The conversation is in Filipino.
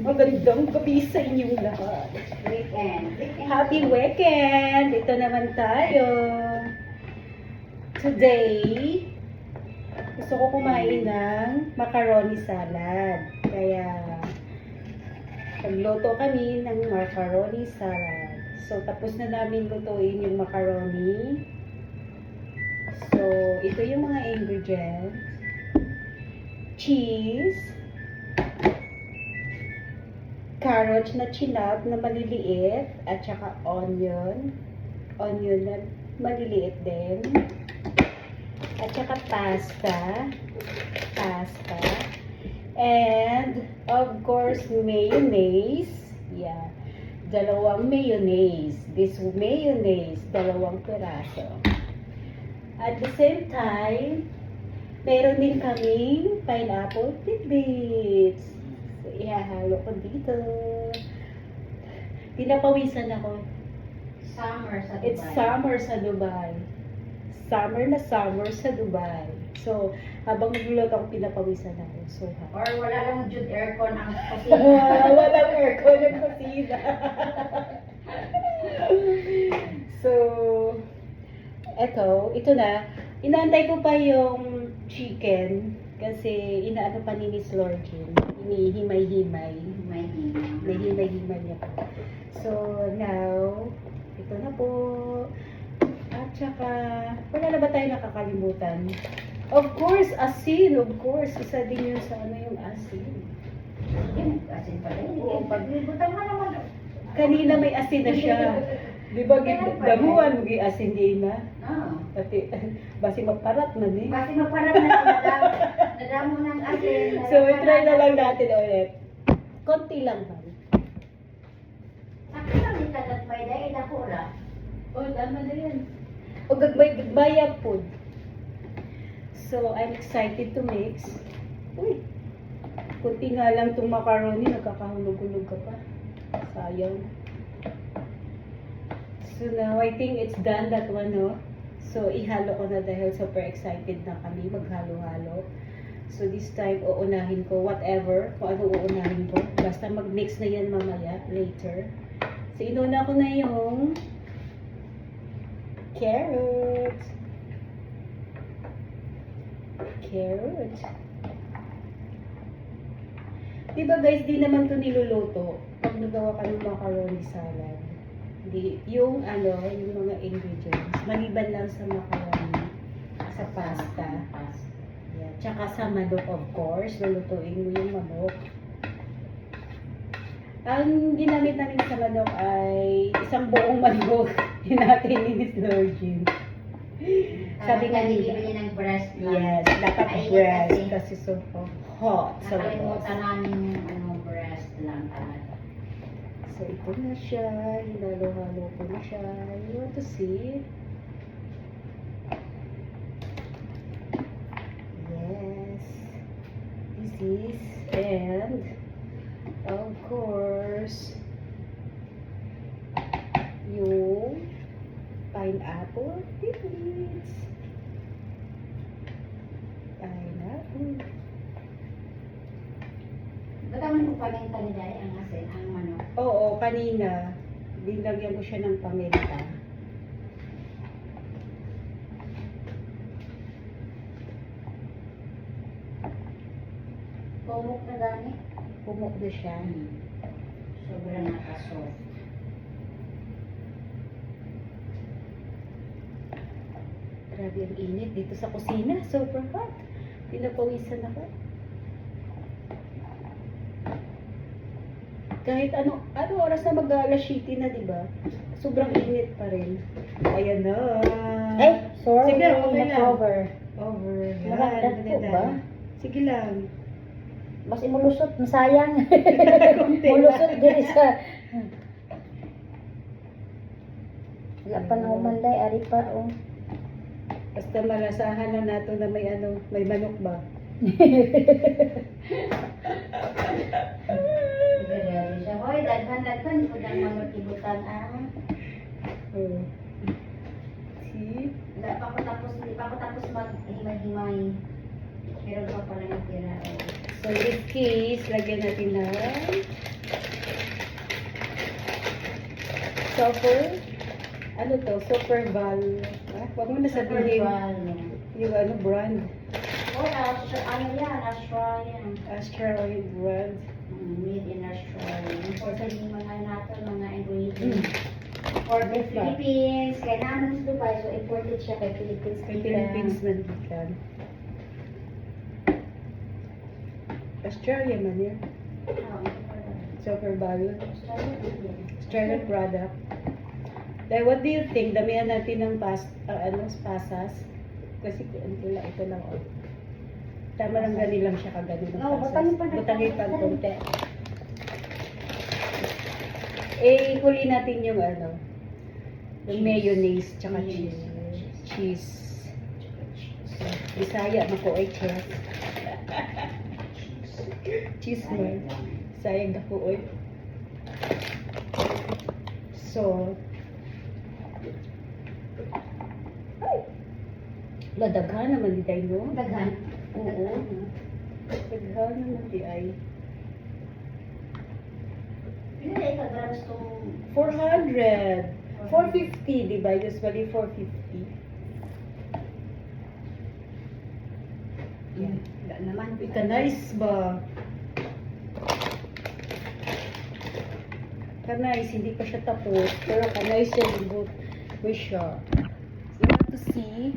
Magandang gabi sa inyong lahat. Weekend. Happy weekend! Ito naman tayo. Today, gusto ko kumain ng macaroni salad. Kaya, nagluto kami ng macaroni salad. So, tapos na namin lutuin yung macaroni. So, ito yung mga ingredients. Cheese. Carrots na chinap na maliliit. At saka onion. Onion na maliliit din. At saka pasta. And, of course, mayonnaise. Yeah. Dalawang mayonnaise. This mayonnaise, dalawang piraso. At the same time, meron din kaming pineapple tidbits. So, ihahalo ko dito. Pinapawisan ako. Summer sa Dubai. It's summer sa Dubai. Summer na summer sa Dubai. So, habang nagluluto ako, pinapawisan ako. So, Or wala lang jud aircon ang kusina. walang aircon ng kusina. So, ito na. Inaantay ko pa yung chicken kasi inaano pa ni Miss Lorgin. Hinihimay-himay. May Nahimay-himay niya pa. So, now, ito na po. At saka, wala na ba tayo nakakalimutan? Of course, asin. Of course, isa din yun sa yung asin. Asin pala yun. Oo, Paglibutan mo naman. Kanina may asin na siya. Di ba, damuhan mo asin din na? Oo. Pati, basi magparat na ni. Kasi magparap na nadamo ng asin. So, try na lang natin ulit. Konti lang ba? Sakit lang yung tagatpay dahil nakura. Oh, tama na yan. O, gagbaya po. So, I'm excited to mix. Uy, kunti nga lang itong macaroni, nagkakahulog-hulog ka pa. Sayang. So now, I think it's done that one, no? So, ihalo ko na dahil super excited na kami maghalo-halo. So, this time, uunahin ko whatever, kung ano uunahin ko. Basta mag-mix na yan mamaya, later. So, inuna ko na yung carrots. Diba guys, di naman to niluluto pag nagawa ka ng macaroni salad. Yung mga ingredients, maliban lang sa macaroni, sa pasta, yeah. Tsaka sa manok, of course, lulutuin mo yung manok. Ang ginamit namin sa manok ay isang buong manok. Hinati ni Miss Lorgin. Sabi nga nila, niya ng breast lang. yes, dapat Mainit breast kasi. kasi so hot sa labas. Nakalimutan namin yung breast lang talaga. So, ito na siya. Hinalo-halo ko na siya. You want to see? Yes. This is, and, of course, yung pineapple tidbits. Pineapple. Ba't mo paminta ni Day ang asin, ang manok? Oo, kanina. Dinagyan ko siya ng paminta. Pumok na gani? Pumok na siya. Sobrang nakasoft. Grabe ang init dito sa kusina. Super hot. Pinapawisan ako. Kahit ano oras na mag-alas 7 na, di ba? Sobrang init pa rin. Ayan na. Sorry, Sige, okay lang. na-cover. Over. Yan. Maganda po ba? Sige lang. Mas imulusot, masayang. Konti Mulusot lang. diri sa... Wala pa na umanday, ari pa, oh. Basta malasahan na nato na may may manok ba? Gagawin siya. Hoy, daghan-daghan po ng mga tibutan ang... Oh. See? Hindi pa ako tapos mag-himay-himay. Meron pa pala natira. So, in this case, lagyan natin ng ano to, Super Val. Huwag mo na sabihin yung ano, brand. Oh, ano yan, Australian. Australian brand. Made in Australia. Important yung mga nato, mga ingredients. For the Diba? Philippines, kaya naman sa Dubai, so imported siya kay Philippines. Kay Philippines mandikan. Australia man yan. Super Val. Australian product. Dahil what do you think? Damihan natin ng pasas. Kasi ito lang. Oh. Tama lang gani lang siya kagani ng Oo, pasas. butangin pa natin. Butangin pa konti. Eh, huli natin yung yung mayonnaise tsaka cheese. Cheese. Bisaya, mako ay cheese. Cheese man. Sayang na ko oy. So, ladaghan naman di tayo, no? Daghan. Oo. Daghan naman di ay. Pila na ika-grams tong 400. 450, di ba? Usually 450. Yan. Wala naman. Ika nice ba? Kanais, hindi pa siya tapos. Pero kanais siya, libot. Wish siya. You want to see?